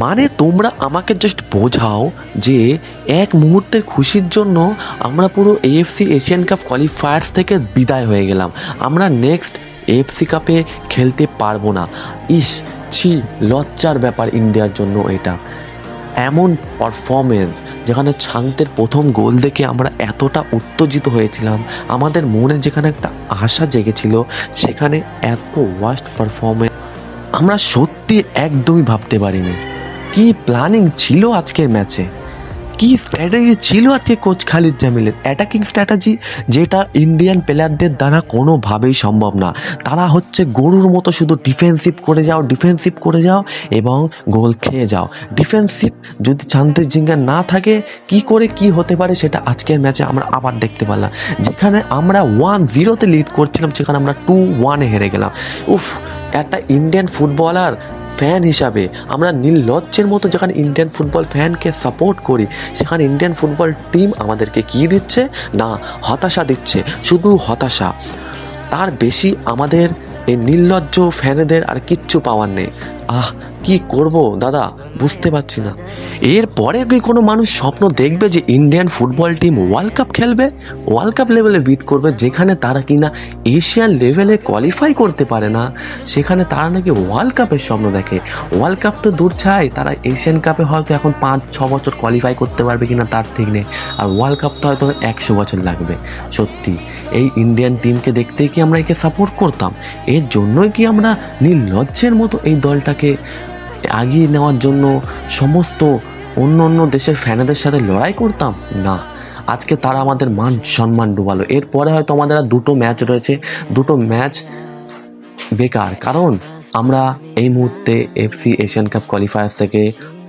মানে তোমরা আমাকে জাস্ট বোঝাও যে এক মুহূর্তের খুশির জন্য আমরা পুরো এএফসি এশিয়ান কাপ কোয়ালিফায়ার্স থেকে বিদায় হয়ে গেলাম, আমরা নেক্সট এএফসি কাপে খেলতে পারবো না। ইস, ছি, লজ্জার ব্যাপার ইন্ডিয়ার জন্য এটা। এমন পারফরমেন্স যেখানে ছাংতের প্রথম গোল দেখে আমরা এতটা উত্তেজিত হয়েছিলাম, আমাদের মনে যেখানে একটা আশা জেগেছিল, সেখানে এত ওয়ার্স্ট পারফরমেন্স আমরা সত্যি একদমই ভাবতে পারিনি। কি প্ল্যানিং ছিল আজকের ম্যাচে, কি স্ট্র্যাটেজি ছিল আজকে কোচ খালিদ জামিলের, অ্যাটাকিং স্ট্র্যাটেজি যেটা ইন্ডিয়ান প্লেয়ারদের দ্বারা কোনোভাবেই সম্ভব না। তারা হচ্ছে গরুর মতো শুধু ডিফেন্সিভ করে যাও এবং গোল খেয়ে যাও। ডিফেন্সিভ যদি শান্তির জিঙ্গা না থাকে, কি করে কি হতে পারে সেটা আজকের ম্যাচে আমরা আবার দেখতে পারলাম। যেখানে আমরা 1-0 লিড করছিলাম, সেখানে আমরা 2-1 হেরে গেলাম। উফ, একটা ইন্ডিয়ান ফুটবলার ফ্যান হিসাবে আমরা নির্লজ্জের মতো যেখানে ইন্ডিয়ান ফুটবল ফ্যানকে সাপোর্ট করি, সেখানে ইন্ডিয়ান ফুটবল টিম আমাদেরকে কী দিচ্ছে না, হতাশা দিচ্ছে, শুধু হতাশা। তার বেশি আমাদের এই নির্লজ্জ ফ্যানেদের আর কিচ্ছু পাওয়ার নেই। কি করব দাদা, বুঝতে পারছি না। এরপরে কি কোনো মানুষ স্বপ্ন দেখবে যে Indian football team world cup খেলবে, ওয়ার্ল্ড কাপ লেভেলে বিট করবে, যেখানে তারা কিনা এশিয়ান লেভেলে কোয়ালিফাই করতে পারে না, সেখানে তারা নাকি ওয়ার্ল্ড কাপের স্বপ্ন দেখে। ওয়ার্ল্ড কাপ তো দূর ছাই, তারা এশিয়ান কাপে হয়তো এখন 5-6 বছর কোয়ালিফাই করতে পারবে কিনা তার ঠিক নেই, আর ওয়ার্ল্ড কাপ তো হয়তো 100 বছর লাগবে। সত্যি এই ইন্ডিয়ান টিমকে দেখতেই কি আমরা একে সাপোর্ট করতাম? এর জন্যই কি আমরা নির্লজ্জের মতো এই দলটাকে এগিয়ে নেওয়ার জন্য সমস্ত অন্য দেশের ফ্যানেদের সাথে লড়াই করতাম? না, আজকে তারা আমাদের মান সম্মান ডুবালো। এরপরে হয়তো আমাদের আর 2টো ম্যাচ রয়েছে, 2টো ম্যাচ বেকার, কারণ আমরা এই মুহূর্তে এফসি এশিয়ান কাপ কোয়ালিফায়ার থেকে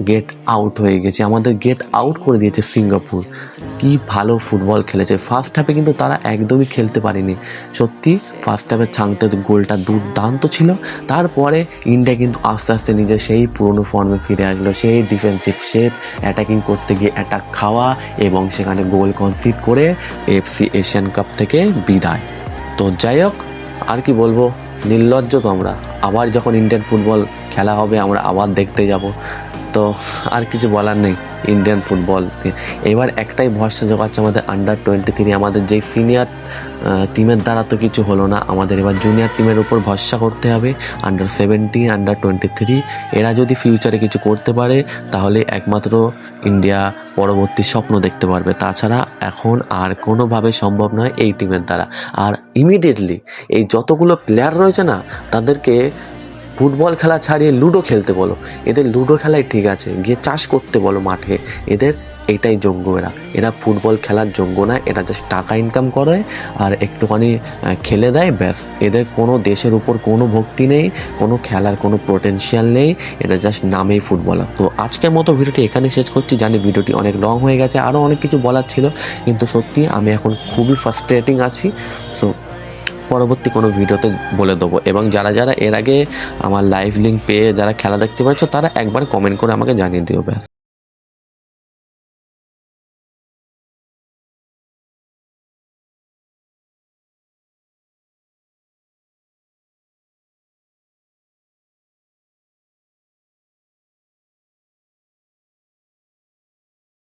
গেট আউট হয়ে গেছি। আমাদের গেট আউট করে দিয়েছে সিঙ্গাপুর। কি ভালো ফুটবল খেলেছে ফার্স্ট হাফে, কিন্তু তারা একদমই খেলতে পারেনি। সত্যি ফার্স্ট হাফে ছাংতের গোলটা দুর্দান্ত ছিল। তারপরে ইন্ডিয়া কিন্তু আস্তে আস্তে নিজের সেই পুরনো ফর্মে ফিরে আসলো, সেই ডিফেন্সিভ শেপ, অ্যাটাকিং করতে গিয়ে অ্যাটাক খাওয়া এবং সেখানে গোল কনসিড করে এফসি এশিয়ান কাপ থেকে বিদায়। তো যাই হোক, আর কি বলবো, নির্লজ্জ তো আমরা। আবার যখন ইন্ডিয়ান ফুটবল খেলা হবে আমরা আবার দেখতে যাব। তো আর কিছু বলার নেই ইন্ডিয়ান ফুটবল। এবার একটাই ভরসা জোগাচ্ছে আমাদের আন্ডার-23, আমাদের যেই সিনিয়র টিমের দ্বারা তো কিছু হলো না, আমাদের এবার জুনিয়র টিমের উপর ভরসা করতে হবে। আন্ডার-17, আন্ডার-23 এরা যদি ফিউচারে কিছু করতে পারে, তাহলে একমাত্র ইন্ডিয়া পরবর্তী স্বপ্ন দেখতে পারবে। তাছাড়া এখন আর কোনোভাবে সম্ভব নয় এই টিমের দ্বারা। আর ইমিডিয়েটলি এই যতগুলো প্লেয়ার রয়েছে না, তাদেরকে ফুটবল খেলা ছাড়িয়ে লুডো খেলতে বলো। এদের লুডো খেলাই ঠিক আছে, গিয়ে চাষ করতে বলো মাঠে। এদের এটাই যোগ্য, এরা ফুটবল খেলার যোগ্য না। এরা জাস্ট টাকা ইনকাম করে আর একটুখানি খেলে দেয়, ব্যাস। এদের কোনো দেশের উপর কোনো ভক্তি নেই, কোনো খেলার কোনো পোটেনশিয়াল নেই, এটা জাস্ট নামেই ফুটবলার। তো আজকের মতো ভিডিওটি এখানেই শেষ করছি। জানি ভিডিওটি অনেক লং হয়ে গেছে, আরও অনেক কিছু বলার ছিল, কিন্তু সত্যি আমি এখন খুবই ফ্রাস্ট্রেটিং আছি। সো পরবর্তী কোনো ভিডিওতে বলে দেবো। এবং যারা যারা এর আগে আমার লাইভ লিঙ্ক পেয়ে যারা খেলা দেখতে পাচ্ছ, তারা একবার কমেন্ট করে আমাকে জানিয়ে দিও, ব্যাস।